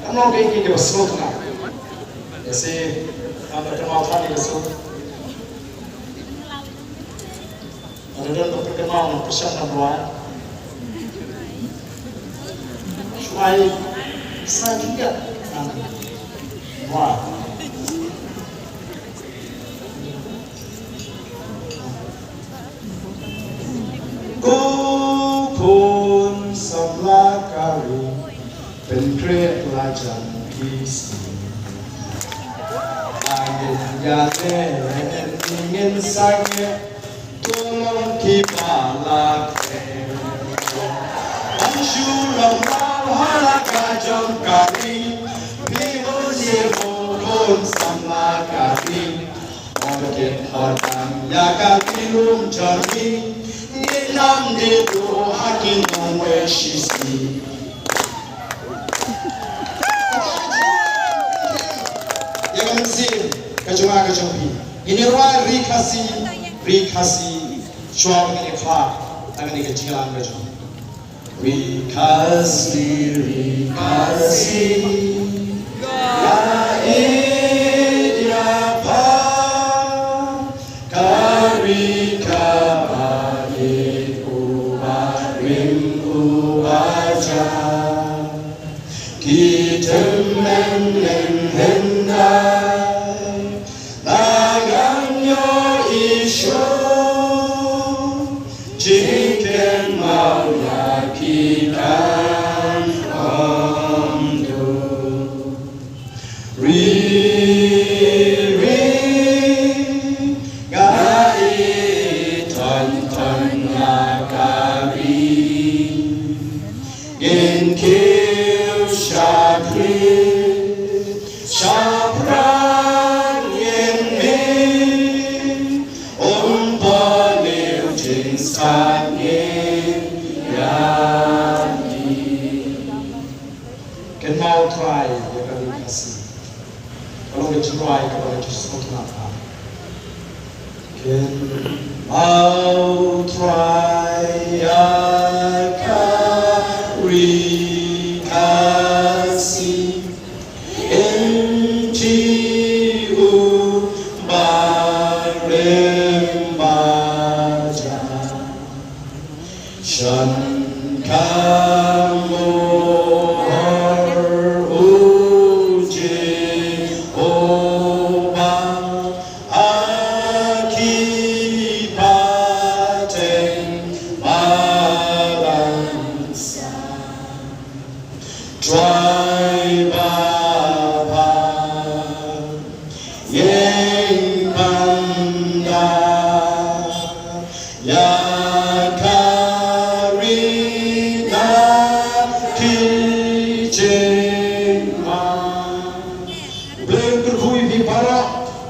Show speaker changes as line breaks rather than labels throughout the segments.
Ano kayak gini besul tu nak? Jadi anda kenal tadi besul. Ada dan terkenal pesan rwai. Rwai saya juga rwai. Ku pun sebelah kali penkret lajang kisi. Angin jalan ingin sangat tolong kipala ke. Ansulam malah kajang kali bihun sebulun sama kali. Mungkin orang ya kali lum jari. Nam de do hakin nongwe shisi. Ya kamsi kajunga kajumpi. Ini rwai rikasi shwam ini fa tangani kejilan kajum. Rikasi ya ieid ya pa karika. Kita mengendai tangannya isu jika mau yakinkan untuk gai tonton nakari Shapran Yemin Umpaliu Jinskan Yadi. Can mau try ya kali kasih. Kalau kita try kepada Yesus kenapa? Can mau try ya kari.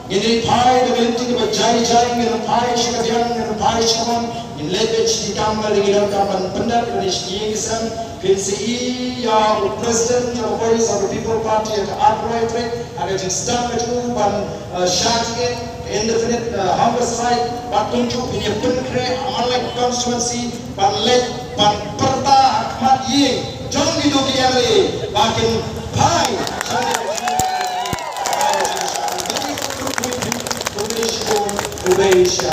Ini pai dengan tinggi berjaya-jaya dengan pai sekalian dengan pai cuman in lebih di kamar dengan kamar benar dari segi kesan PCI ya President ya Voice of the People Party ya Upright ada yang sedang kecuban syarikat indefinite homicide batunjuk ini penkre MLA Constituency panlet pan perta Ahmad Ying jom hidup di MLA makin pai Ubay siya